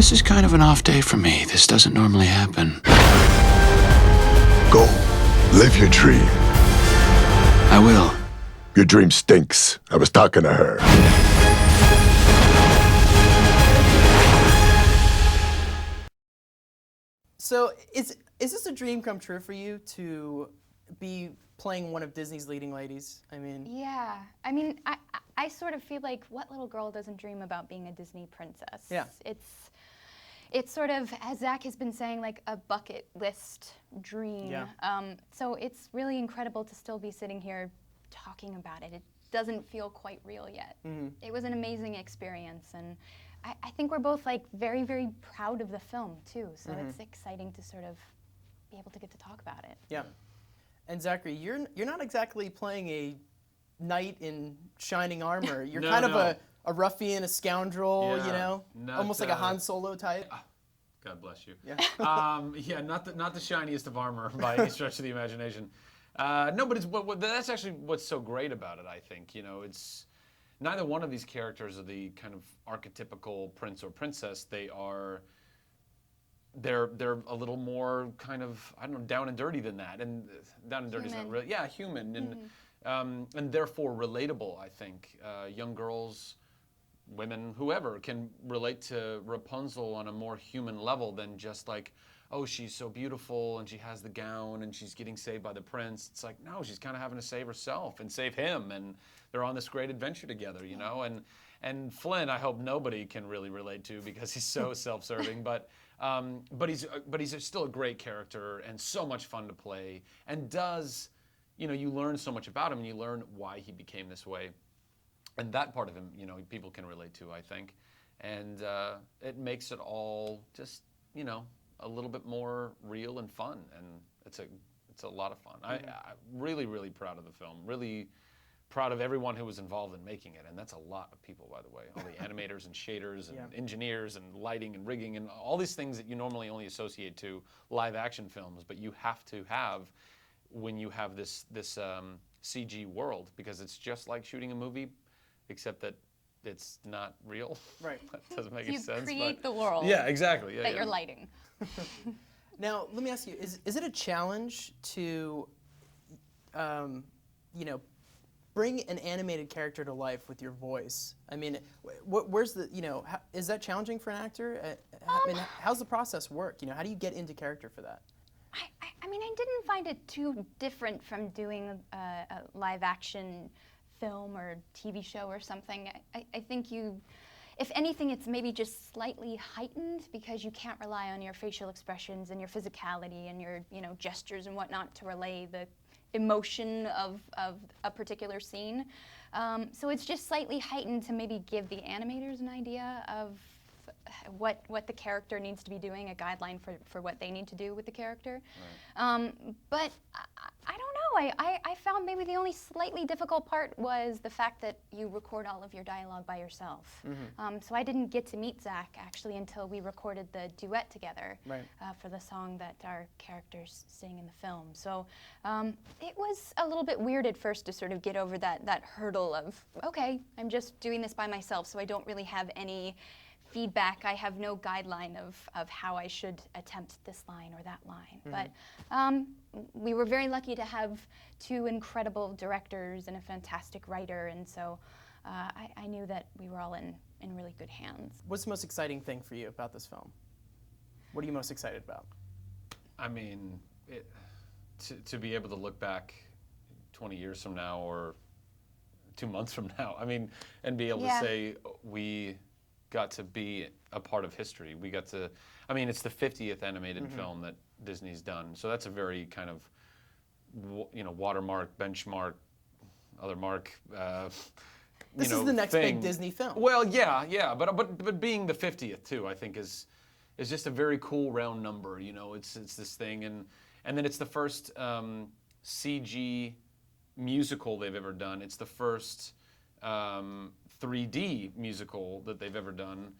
This is kind of an off day for me. This doesn't normally happen. Go. Live your dream. I will. Your dream stinks. I was talking to her. So is this a dream come true for you to be playing one of Disney's leading ladies? I mean, Yeah, I mean, I sort of feel like what little girl doesn't dream about being a Disney princess? Yeah. It's sort of, as Zach has been saying, like a bucket list dream. Yeah. So it's really incredible to still be sitting here talking about it. It doesn't feel quite real yet. Mm-hmm. It was an amazing experience, and I think we're both like very, very proud of the film too. So it's exciting to sort of be able to get to talk about it. Yeah. And Zachary, you're not exactly playing a knight in shining armor. You're No, kind of no. a ruffian, a scoundrel, Yeah, you know, not, almost like a Han Solo type. God bless you. Yeah. Yeah, not the shiniest of armor by any stretch of the imagination. No, but it's that's actually what's so great about it. I think it's neither one of these characters are the kind of archetypical prince or princess. They're a little more kind of, I don't know, down and dirty than that, and down and dirty is not Human. really, yeah, human and therefore relatable. I think young girls, women, whoever can relate to Rapunzel on a more human level than just like, oh, she's so beautiful and she has the gown and she's getting saved by the prince. It's like, no, she's kind of having to save herself and save him, and they're on this great adventure together, you know. And Flynn, I hope nobody can really relate to because he's so self-serving, but he's still a great character and so much fun to play, and does, you learn so much about him and you learn why he became this way. And that part of him, people can relate to, I think. And it makes it all just, a little bit more real and fun. And it's a lot of fun. I'm really, really proud of the film. Really proud of everyone who was involved in making it. And that's a lot of people, by the way. All the animators and shaders and engineers and lighting and rigging and all these things that you normally only associate to live action films, but you have to have when you have this CG world, because it's just like shooting a movie, except that it's not real. Right. That doesn't make You any sense. create but the world yeah, exactly. Yeah, that yeah. you're lighting. Now, let me ask you: is it a challenge to, bring an animated character to life with your voice? I mean, where's the is that challenging for an actor? I mean, how's the process work? How do you get into character for that? I mean, I didn't find it too different from doing a live action film or TV show or something. I think if anything, it's maybe just slightly heightened because you can't rely on your facial expressions and your physicality and your gestures and whatnot to relay the emotion of a particular scene. So it's just slightly heightened to maybe give the animators an idea of what the character needs to be doing, a guideline for what they need to do with the character. Right. But I don't know. I found maybe the only slightly difficult part was the fact that you record all of your dialogue by yourself. Mm-hmm. So I didn't get to meet Zach actually until we recorded the duet together for the song that our characters sing in the film. So it was a little bit weird at first to sort of get over that hurdle of, okay, I'm just doing this by myself, so I don't really have any feedback. I have no guideline of how I should attempt this line or that line. Mm-hmm. But we were very lucky to have two incredible directors and a fantastic writer, and so I knew that we were all in really good hands. What's the most exciting thing for you about this film? What are you most excited about? I mean, to be able to look back 20 years from now or 2 months from now, I mean, and be able to say we got to be a part of history. We got to, I mean, it's the 50th animated film that Disney's done. So that's a very kind of, watermark, benchmark, other mark, This is the next thing. big Disney film. Well, yeah, but being the 50th too, I think is just a very cool round number. It's this thing, and then it's the first CG musical they've ever done. It's the first 3D musical that they've ever done,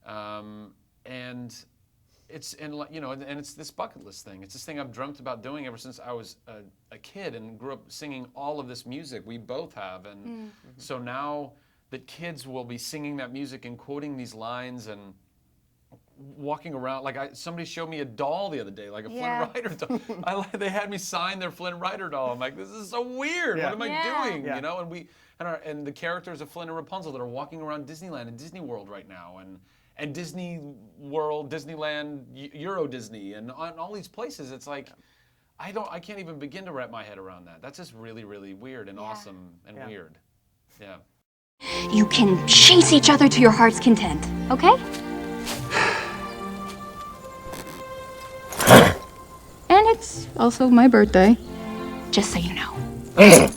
and it's this bucket list thing. It's this thing I've dreamt about doing ever since I was a kid and grew up singing all of this music. We both have, and so now that kids will be singing that music and quoting these lines, and walking around. Like somebody showed me a doll the other day, like a Yeah. Flynn Rider doll. They had me sign their Flynn Rider doll. I'm like, this is so weird. Yeah. What am I Yeah. doing? Yeah. You know, and the characters of Flynn and Rapunzel that are walking around Disneyland and Disney World right now, and Disney World, Disneyland, Euro Disney, and all these places. It's like, I can't even begin to wrap my head around that. That's just really, really weird and Yeah. awesome and Yeah. weird. Yeah. You can chase each other to your heart's content, okay? And it's also my birthday, just so you know.